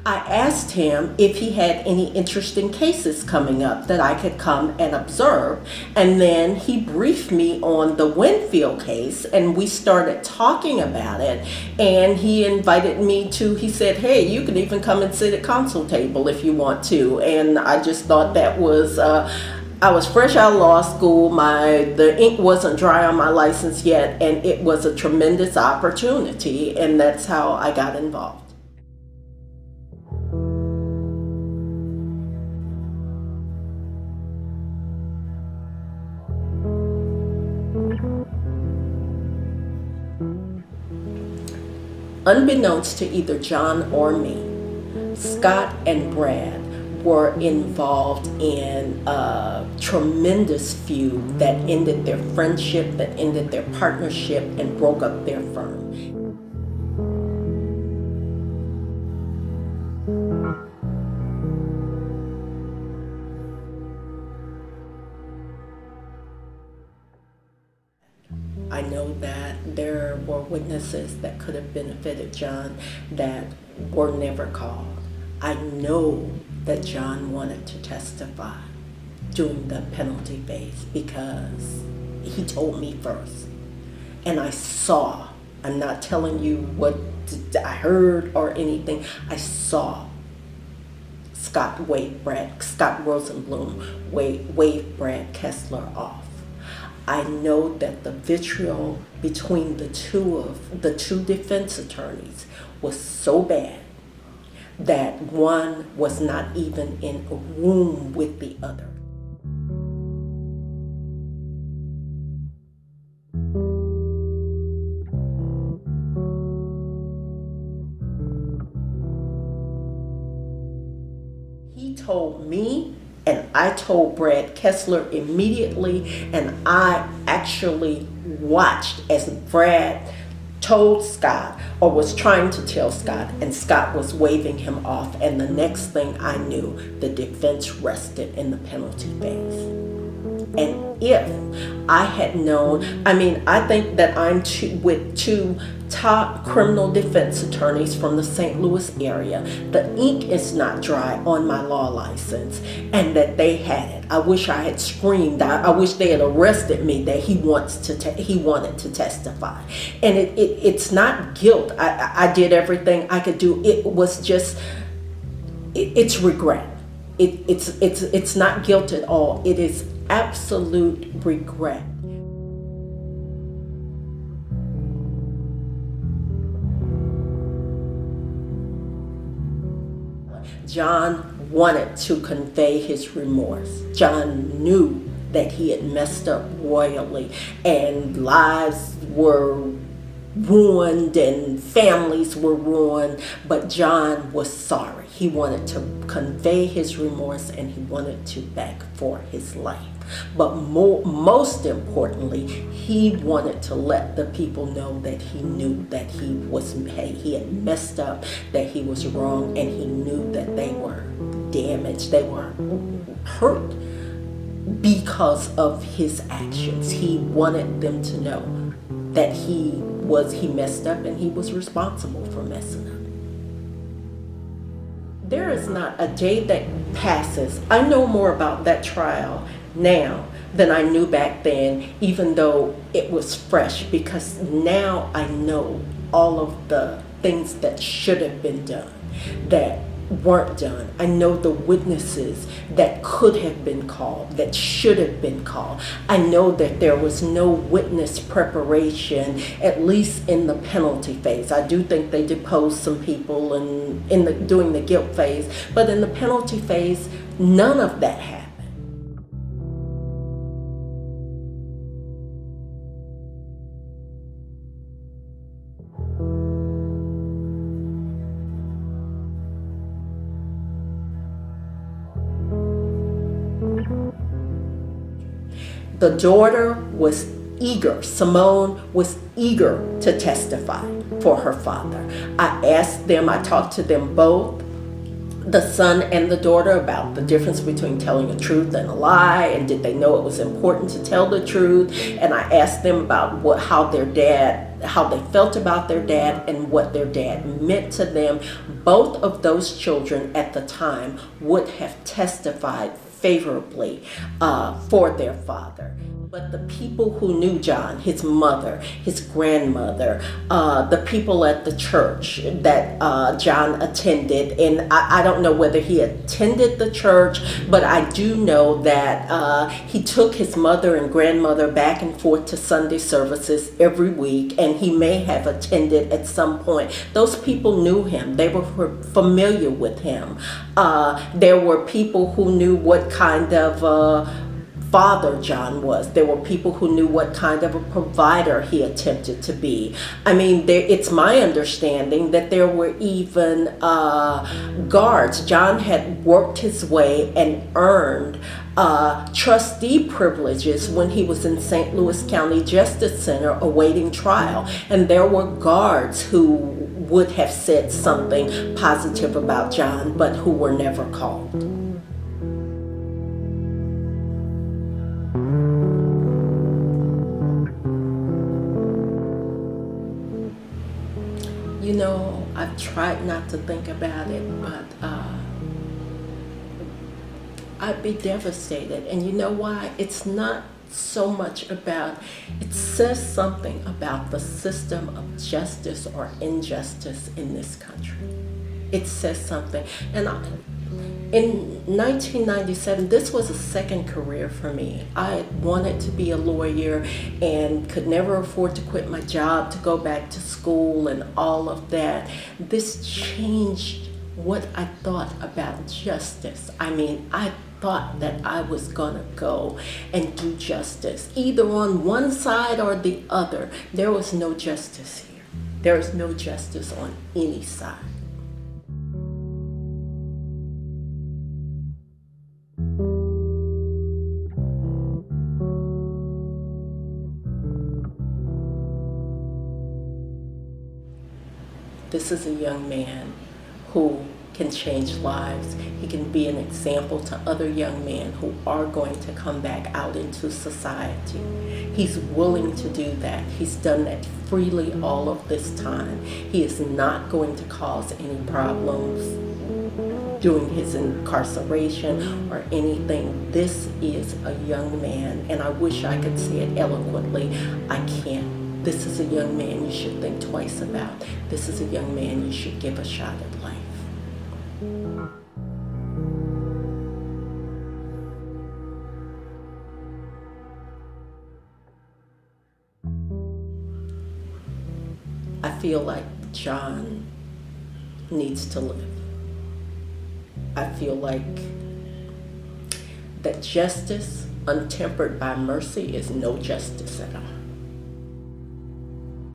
I asked him if he had any interesting cases coming up that I could come and observe. And then he briefed me on the Winfield case, and we started talking about it. And he invited me to, he said, hey, you can even come and sit at console table if you want to. And I just thought that was, I was fresh out of law school. The ink wasn't dry on my license yet, and it was a tremendous opportunity, and that's how I got involved. Unbeknownst to either John or me, Scott and Brad were involved in a tremendous feud that ended their friendship, that ended their partnership, and broke up their firm. I know that there were witnesses that could have benefited John that were never called. I know that John wanted to testify during the penalty phase because he told me first. And I saw, I'm not telling you what I heard or anything, I saw Scott Rosenblum wave Brad Kessler off. I know that the vitriol between the two defense attorneys was so bad that one was not even in a room with the other. He told me, and I told Brad Kessler immediately, and I actually watched as Brad told Scott, or was trying to tell Scott, and Scott was waving him off, and the next thing I knew, the defense rested in the penalty phase. And if I had known, I think that I'm with two top criminal defense attorneys from the St. Louis area. The ink is not dry on my law license, and that they had it. I wish I had screamed. I wish they had arrested me that he wanted to testify. And it's not guilt. I did everything I could do. It was just, it's regret. It's not guilt at all. It is absolute regret. John wanted to convey his remorse. John knew that he had messed up royally, and lives were ruined and families were ruined, but John was sorry. He wanted to convey his remorse, and he wanted to beg for his life. But most importantly, he wanted to let the people know that he knew that he had messed up, that he was wrong, and he knew that they were damaged, they were hurt because of his actions. He wanted them to know that he messed up and he was responsible for messing up. There is not a day that passes. I know more about that trial now than I knew back then, even though it was fresh, because now I know all of the things that should have been done that weren't done. I know the witnesses that could have been called, that should have been called. I know that there was no witness preparation, at least in the penalty phase. I do think they deposed some people during the guilt phase, but in the penalty phase, none of that happened. The daughter was eager. Simone was eager to testify for her father. I talked to them both. the son and the daughter about the difference between telling the truth and a lie, and did they know it was important to tell the truth. And I asked them about how they felt about their dad and what their dad meant to them. Both of those children at the time would have testified favorably for their father. But the people who knew John, his mother, his grandmother, the people at the church that John attended, and I don't know whether he attended the church, but I do know that he took his mother and grandmother back and forth to Sunday services every week, and he may have attended at some point. Those people knew him. They were familiar with him. There were people who knew what kind of father John was. There were people who knew what kind of a provider he attempted to be. I mean, it's my understanding that there were even guards. John had worked his way and earned trustee privileges when he was in St. Louis County Justice Center awaiting trial. And there were guards who would have said something positive about John, but who were never called. You know, I've tried not to think about it, but I'd be devastated. And you know why? It's not so much about, it says something about the system of justice or injustice in this country. It says something. And in 1997, this was a second career for me. I wanted to be a lawyer and could never afford to quit my job to go back to school and all of that. This changed what I thought about justice. I mean, I thought that I was gonna go and do justice, either on one side or the other. There was no justice here. There is no justice on any side. This is a young man who can change lives. He can be an example to other young men who are going to come back out into society. He's willing to do that. He's done that freely all of this time. He is not going to cause any problems during his incarceration or anything. This is a young man, and I wish I could say it eloquently. I can't. This is a young man you should think twice about. This is a young man you should give a shot at life. I feel like John needs to live. I feel like that justice untempered by mercy is no justice at all.